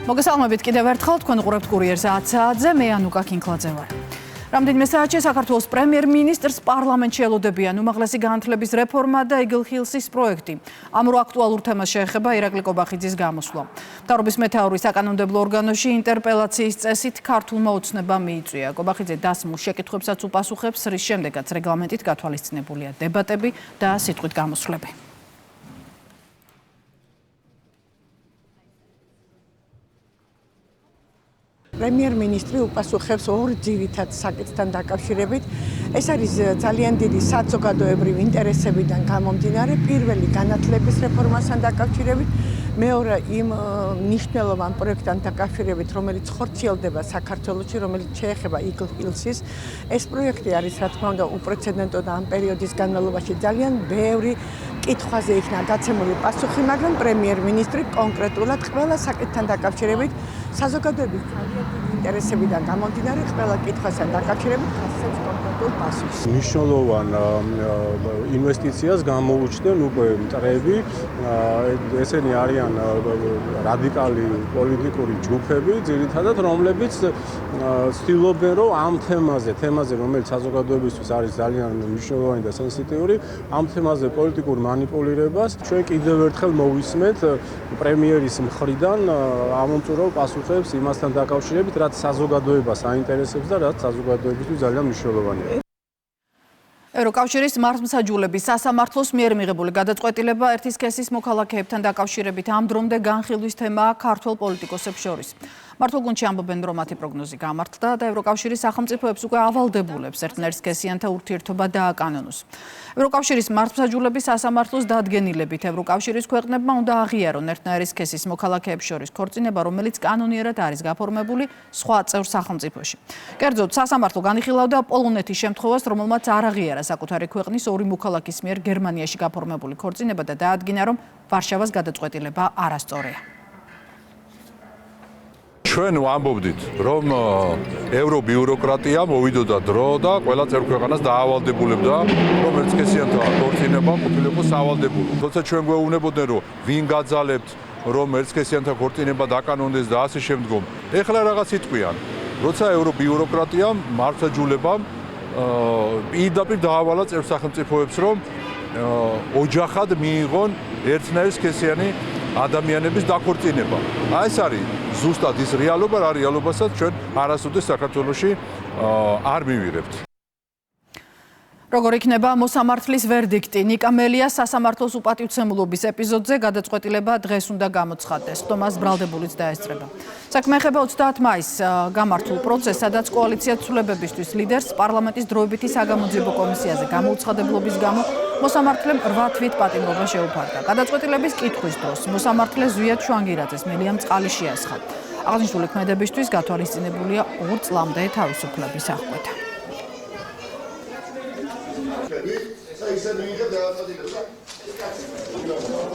მოგესალმებით კიდევ ერთხელ თქვენ უყურებთ კურიერს 10 საათზე მე ანუკა კინკლაძე ვარ. Რამდენიმე საათში საქართველოს პრემიერ-მინისტრს პარლამენტში ელოდებიან უმაღლესი განათლების რეფორმა და იგილ-ჰილსის პროექტი. ამ რო აქტუალურ თემას შეეხება ირაკლი კობახიძის გამოსვლა. მთავრობის მეთაურის საკანონმდებლო ორგანოში ინტერპელაციის წესით ქართულმა ოცნებამ მიიწვია. კობახიძე დასმულ შეკითხვებსაც უპასუხებს, რის შემდეგაც რეგლამენტით გათვალისწინებულია დებატები და სიტყვით გამოსვლები. პრემიერ-მინისტრი უპასუხებს ორ ძირითად საკითხთან დაკავშირებით. ეს არის ძალიან დიდი საზოგადოებრივი ინტერესებიდან გამომდინარე, პირველი განათლების რეფორმასთან დაკავშირებით, მეორე იმ მნიშვნელოვან პროექტთან დაკავშირებით, რომელიც ხორციელდება საქართველოში, რომელიც შეეხება იგილ-ჰილსის. ეს პროექტი არის, რა თქმა უნდა, უპრეცედენტო და ამ პერიოდის განმავლობაში ძალიან ბევრი კითხვაზე იქნა გაცემული პასუხი, მაგრამ პრემიერ-მინისტრი კონკრეტულად ყველა საკითხთან დაკავშირებით საზოგადოების ინტერესებიდან გამომდინარე ყველა კითხვასთან დაკავშირებით გასცემს კონკრეტულ პასუხს. მნიშვნელოვან ინვესტიციას გამოუჩნდნენ უკვე მტრები, ესენი არიან რადიკალი პოლიტიკური ჯგუფები, ძირითადად რომლებიც ცდილობენ, რომ ამ თემაზე, რომელიც საზოგადოებისთვის არის ძალიან მნიშვნელოვანი და სენსიტიური, ამ თემაზე პოლიტიკურ манипулირებას ჩვენ კიდევ ერთხელ მოვისმენთ პრემიერის მხრიდან ამომწურავ პასუხებს იმასთან დაკავშირებით, რაც საზოგადოებას აინტერესებს და რაც საზოგადოებისთვის ძალიან მნიშვნელოვანია. ევროკავშირის მართლმსაჯულების სასამართლოს მიერ მიღებული გადაწყვეტილება ერთი სქესის მოქალაქეებთან დაკავშირებით ამ დრომდე განხილვის თემაა ქართველ პოლიტიკოსებს შორის. მართლგუნდში ამბობენ, რომ მათი პროგნოზი გამართლდა და ევროკავშირის სახელმწიფოებს უკვე ავალდებულებს ერთნაირსქესიანთა ურთიერთობა დააკანონოს. ევროკავშირის მართლმსაჯულების სასამართლოს დადგენილებით ევროკავშირის ქვეყნებმა უნდა აღიარონ ერთნაირსქესის მოქალაქეებს შორის ქორწინება, რომელიც კანონიერად არის გაფორმებული სხვა წევრ სახელმწიფოში. კერძოდ, სასამართლო განიხილავდა პოლონეთის შემთხვევას, რომელმაც არ აღიარა საკუთარი ქვეყნის ორი მოქალაქის მიერ გერმანიაში გაფორმებული ქორწინება და დაადგინა, რომ ვარშავას გადაწყვეტილება არასწორია. ჩვენ ვამბობდით, რომ ევრობიუროკრატია მოვიდოდა დრო და ყველა წევრ-ქვეყანას დაავალდებულებდა, რომ ერთსქესიანთა ქორწინება ყოფილიყო სავალდებულო. თორსა ჩვენ გვეუბნებოდნენ, რომ ვინ გაძალებთ, რომ ერთსქესიანთა ქორწინება დაკანონდეს და ასე შემდგომ. ეხლა რაღაც იტყვიან, როცა ევრობიუროკრატიამ მართლმსაჯულებამ პირდაპირ დაავალა წევრ სახელმწიფოებს, რომ ოჯახად მიიღონ ერთნაირსქესიანი ადამიანების დაქორწინება. ეს არის ზუსტად ის რეალობა, რა რეალობასაც ჩვენ არასოდეს საქართველოში არ მივიღებთ. როგორ იქნება მოსამართლის ვერდიქტი? ნიკა მელიას სასამართლოს უპატივცემულობის ეპიზოდზე გადაწყვეტილება დღეს უნდა გამოცხადდეს. ხტომას ბრალდებულიც დაესწრება. საქმე ეხება 30 მაისს გამართულ პროცესს, სადაც კოალიცია ცვლილებებისთვის ლიდერს პარლამენტის დროებითი საგამოძიებო კომისიაზე გამოუცხადებლობის გამო მოსამართლემ 8 თვით პატიმრობა შეუფარდა. გადაწყვეტილების კითხვის დროს მოსამართლე ზვიად შვანგირაძეს მელიამ წყალი შეასხა. აღნიშნული ქმედებისთვის გათვალისწინებულია 2 წლამდე თავისუფლების აღკვეთა.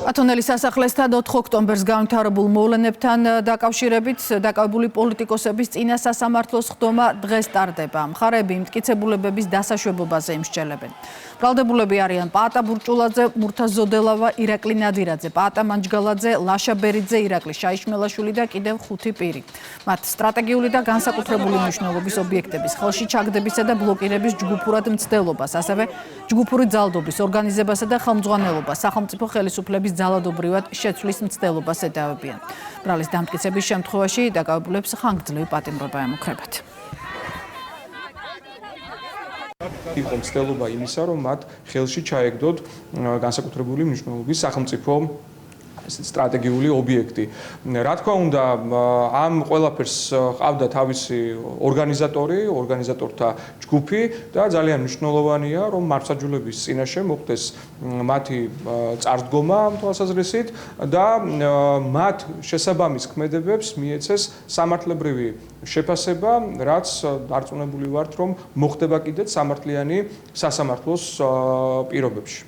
ათონელის სასახლესთან 4 ოქტომბერს განვითარებულ მოვლენებთან დაკავშირებით დაკავებული პოლიტიკოსების წინა სასამართლოს ხდომა დღეს ტარდება. მხარეები მტკიცებულებების დასაშვებობაზე იმსჯელებენ. ბრალდებულები არიან პაატა ბურჭულაძე, მურთა ზოდელავა, ირაკლი ნადირაძე, პაატა მანჯგალაძე, ლაშა ბერიძე, ირაკლი შაიშმელაშვილი და კიდევ 5 პირი. მათ სტრატეგიული და განსაკუთრებული მნიშვნელობის ობიექტების ხელში ჩაგდებისა და ბლოკირების ჯგუფურად მცდელობას, ასევე ჯგუფური ძალდობის ორგანიზებასა და ხელმძღვანელობას სახელმწიფო ხელისუფლების ძალადობრივად შეცვლის მცდელობას ედავებიან. ბრალის დამტკიცების შემთხვევაში დაკავებულებს ხანგრძლივი პატიმრობა ემუქრებათ. იყო მცდელობა იმისა, რომ მათ ხელში ჩაეგდოთ განსაკუთრებული მნიშვნელობის სახელმწიფო სტრატეგიული ობიექტი. რა თქმა უნდა, ამ ყველაფერს ყავდა თავისი ორგანიზატორთა ჯგუფი და ძალიან მნიშვნელოვანია, რომ მართლმსაჯულების წინაშე მოხდეს მათი წარდგომა ამ თვალსაზრისით და მათ შესაბამის ქმედებებს მიეცეს სამართლებრივი შეფასება, რაც დარწმუნებული ვართ, რომ მოხდება კიდეც სამართლიანი სასამართლოს პირობებში.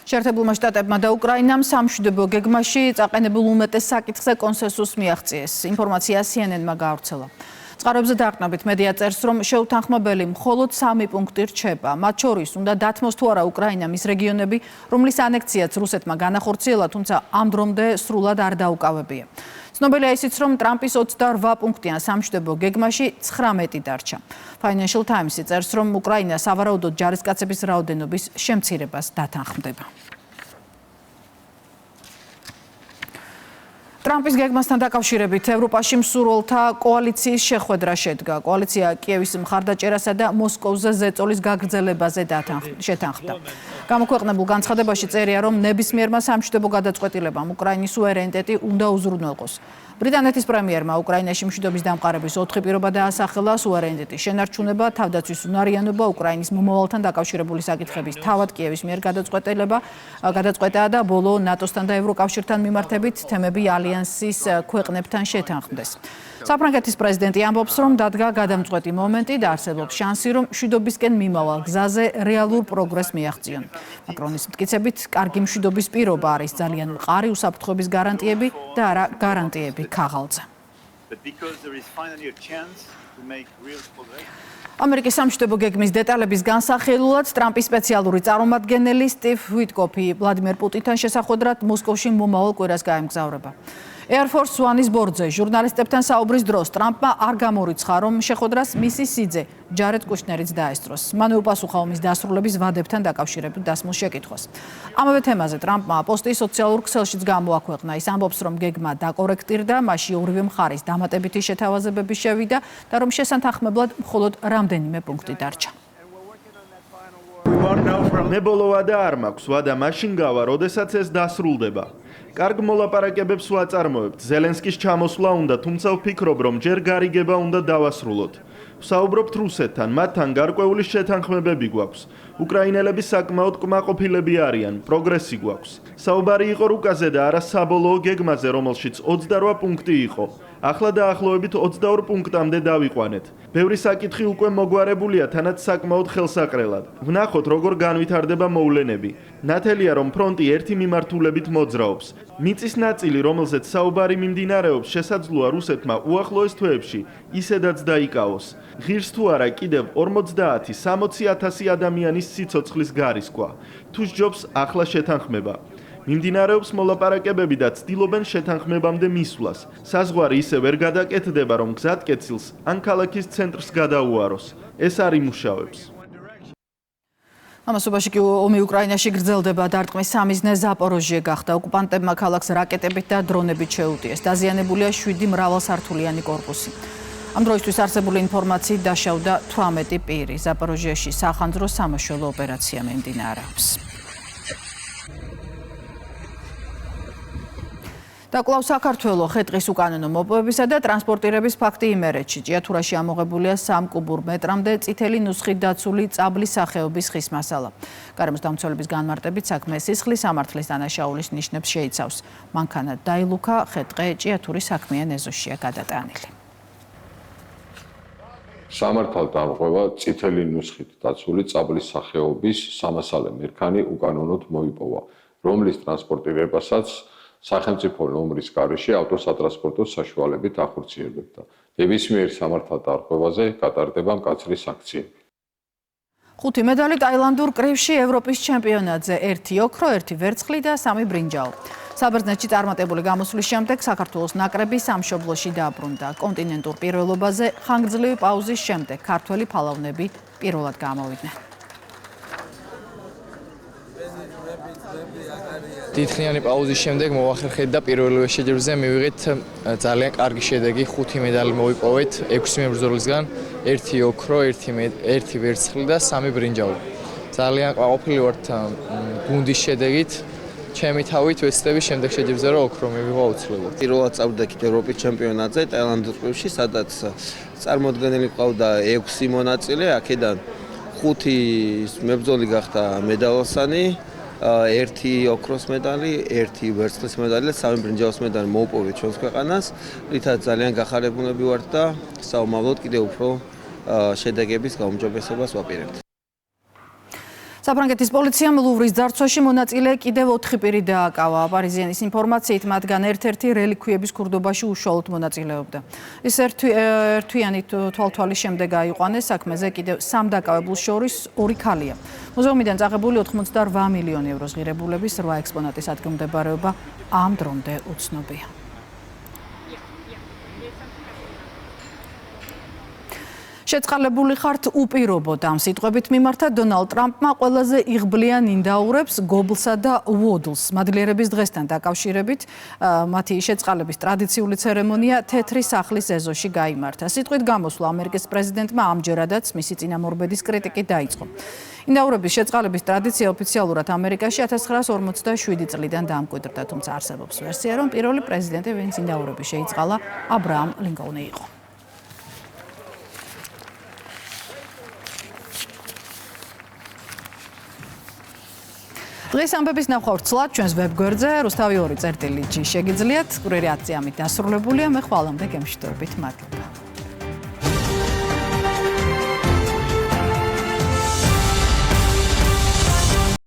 შეერთებულმა შტატებმა და უკრაინამ სამშვიდობო გეგმაში წაყენებულ უმეტეს საკითხზე კონსენსუსს მიაღწიეს. ინფორმაცია CNN-მა გაავრცელა. წყაროებზე დაყრდნობით მედია წერს, რომ შეუთანხმებელი მხოლოდ 3 პუნქტი რჩება. მათ შორის უნდა დათმოს თუ არა უკრაინამ ის რეგიონები, რომლის ანექსიაც რუსეთმა განახორციელა, თუმცა ამ დრომდე სრულად არ დაუკავებია. ცნობილია ისიც, რომ ტრამპის 28 პუნქტიან სამშვიდობო გეგმაში 19 დარჩა. Financial Times წერს, რომ უკრაინა სავარაუდოდ ჯარისკაცების რაოდენობის შემცირებას დათანხმდება. ტრამპის გეგმასთან დაკავშირებით ევროპაში მსურველთა კოალიციის შეხვედრა შედგა. კოალიცია კიევის მხარდაჭერასა და მოსკოვზე ზეწოლის გაგრძელებაზე შეთანხმდა. გამოქვეყნებულ განცხადებაში წერია, რომ ნებისმიერმა სამშვიდობო გადაწყვეტილებამ უკრაინის სუვერენიტეტი უნდა უზრუნველყოს. ბრიტანეთის პრემიერმა უკრაინაში მშვიდობის დამყარების 4 პირობა დაასახელა: სუვერენიტეტის შენარჩუნება, თავდაცვის უნარიანობა, უკრაინის მომავალთან დაკავშირებული საკითხების თავად კიევის მიერ გადაწყვეტაა და ბოლო ნატოსთან და ევროკავშირთან მიმართებით თემები ალიანსის ქვეყნებთან შეთანხმდეს. საფრანგეთის პრეზიდენტი ამბობს, რომ დადგა გადამწყვეტი მომენტი და არსებობს შანსი, რომ მშვიდობისკენ მიმავალ გზაზე რეალურ პროგრესს მიაღწიონ. მაკრონის მტკიცებით, კარგი მშვიდობის პირობა არის ძალიან მყარი უსაფრთხოების გარანტიები და არა გარანტიები ქაღალდზე. ამერიკის სამშვიდობო გეგმის დეტალების განსახილულად ტრამპის სპეციალური წარმომადგენელი სტივ უიტკოფი ვლადიმერ პუტინთან შესახვედრად მოსკოვში მომავალ კვირას გაემგზავრება. Air Force One-ის ბორდზე ჟურნალისტებთან საუბრის დროს ტრამპმა არ გამორიცხა, რომ შეხვედრას მისი სიძე ჯარედ კუშნერიც დაესწროს. მან უპასუხა ომის დასრულების ვადებთან დაკავშირებით დასმულ შეკითხვას. ამავე თემაზე ტრამპმა პოსტი სოციალურ ქსელშიც გამოაქვეყნა. ის ამბობს, რომ გეგმა დაკორექტირდა, მასში ორივე მხარის დამატებითი შეთავაზებები შევიდა და რომ შესანთანხმებლად მხოლოდ რამდენიმე პუნქტი დარჩა. მე ბოლოვა და არ მაქვს ვადა მაშინ გავა, როდესაც ეს დასრულდება. კარგ მოლაპარაკებებს ვაწარმოებთ. ზელენსკის ჩამოსვლა უნდა, თუმცა ვფიქრობ, რომ ჯერ გარიგება უნდა დავასრულოთ. ვსაუბრობთ რუსეთთან, მათთან გარკვეული შეთანხმებები გვაქვს. უკრაინელები საკმაოდ კმაყოფილები არიან, პროგრესი გვაქვს. საუბარი იყო რუკაზე და არა საბოლოო გეგმაზე, რომელშიც 28 პუნქტი იყო. ახლა დაახლოებით 22 პუნქტამდე დავიყვანეთ. ბევრი საკითხი უკვე მოგვარებულია, თანაც საკმაოდ ხელსაყრელად. ვნახოთ, როგორ განვითარდება მოვლენები. ნათელია, რომ ფრონტი ერთი მიმართულებით მოძრაობს. მიწის ნაწილი, რომელზეც საუბარი მიმდინარეობს, შესაძლოა რუსეთმა უახლოეს თვეებში ისედაც დაიკავოს. ღირს თუ არა კიდევ 50-60,000 ადამიანის სიცოცხლის გარისკვა. თუ სჯობს ახლა შეთანხმება. მიმდინარეობს მოლაპარაკებები და ცდილობენ შეთანხმებამდე მისვლას. საზღვარი ისე ვერ გადაკეთდება, რომ გზატკეცილს ან ქალაქის ცენტრს გადაუაროს. ეს არ იმუშავებს. ამასობაში კი ომი უკრაინაში გრძელდება. დარტყმის სამიზნე ზაპოროჟიე გახდა. ოკუპანტებმა ქალაქს რაკეტებით და დრონებით შეუტიეს. დაზიანებულია 7 მრავალსართულიანი კორპუსი. ამ დროისთვის არსებული ინფორმაციით დაშავდა 18 პირი. ზაპოროჟიაში სახანძრო სამაშველო ოპერაცია მიმდინარეობს. და კვლავ საქართველოს ხე-ტყის უკანონო მოპოვებისა და ტრანსპორტირების ფაქტი იმერეთში. ჭიათურაში ამოღებულია 3 კუბურ მეტრამდე წითელი ნუსხით დაცული წაბლის სახეობის ხის მასალა. გარემოს დამცველების განმარტებით საქმე სისხლის სამართლის დანაშაულის ნიშნებს შეიცავს. მანქანა დაილუქა, ხე-ტყე ჭიათურის საქმიან ეზოშია გადატანილი. სამართალ დამღვევა წითელი ნუსხით დაცული წაბლის სახეობის სამასალე მერქანი უკანონოდ მოიპოვა, რომლის ტრანსპორტირებასაც სახელმწიფო ნომრის გარეშე ავტოსატრანსპორტო საშუალებით ახორციელებდა. ნებისმიერ სამართალ დარღვევაზე გატარდება მკაცრი სანქციები. 5 მედალი ტაილანდურ კრივში ევროპის ჩემპიონატზე, 1 ოქრო, 1 ვერცხლი და 3 ბრინჯაო. საბერძნეთში წარმატებული გამოსვლის შემდეგ საქართველოს ნაკრები სამშობლოში დაბრუნდა. კონტინენტურ პირველობაზე ხანგრძლივი პაუზის შემდეგ ქართველი ფალავნები პირველად გამოვიდნენ. დიდხნიანი პაუზის შემდეგ მოვახერხეთ და პირველივე შეჯიბრზე მივიღეთ ძალიან კარგი შედეგი. 5 მედალი მოვიპოვეთ 6 მებრძოლისგან, 1 ოქრო, 1 ვერცხლი და 3 ბრინჯაო. ძალიან ყოფილი ვართ გუნდის შედეგით. ჩემი თავით ვეცდები შემდეგ შეჯიბრზე რომ ოქრო მივიღო აუცილებლად. პირველად წავდექით ევროპის ჩემპიონატზე ტაილანდის კრივში, სადაც წარმოდგენილი ყავდა 6 მონაწილე, აქედან 5 მებრძოლი გახდა მედალოსანი. 1 ოქროს მედალი, 1 ვერცხლის მედალი და 3 ბრინჯაოს მედალი მოუპოვეთ ჩვენს ქვეყანას. რითაც ძალიან გახარებულები ვართ და საომავლოდ კიდევ უფრო შედეგების გაუმჯობესებას ვაპირებთ. საფრანგეთის პოლიციამ ლუვრის ძარცვაში მონაწილე კიდევ 4 პირი დააკავა. პარიზიანის ინფორმაციით, მათგან ერთ-ერთი რელიქვიების ქურდობაში უშუალოდ მონაწილეობდა. ის ერთთვიანი თვალთვალის შემდეგ აიყვანეს, საქმეზე კიდევ 3 დაკავებულს შორის 2 ქალია. მუზეუმიდან წაღებული 88 მილიონი ევროს ღირებულების 8 ექსპონატის ადგილმდებარეობა ამ დრომდე უცნობია. შეწყალებული ხართ უპირობოდ ამ სიტყვებით მიმართა დონალდ ტრამპმა ყველაზე იღბლიან ინდაურებს გობლსა და უოდლს. მადლიერების დღესთან დაკავშირებით მათი შეწყალების ტრადიციული ცერემონია თეთრი სახლის ეზოში გაიმართა. სიტყვით გამოსვლა ამერიკის პრეზიდენტმა ამჯერადაც მისი წინამორბედის კრიტიკით დაიწყო. ინდაურების შეწყალების ტრადიცია ოფიციალურად ამერიკაში 1947 წლიდან დამკვიდრდა, თუმცა არსებობს ვერსია, რომ პირველი პრეზიდენტი, ვინც ინდაურები შეიწყალა, აბრაამ ლინკოლნი იყო. დღეს ამბების ნახვა ვრცლად ჩვენს ვებგვერდზე რუსთავი 2.g შეგიძლიათ. კვირიერი აცი ამით დასრულებულია. მე ხვალამდე გემშვიდობით. მადლობა.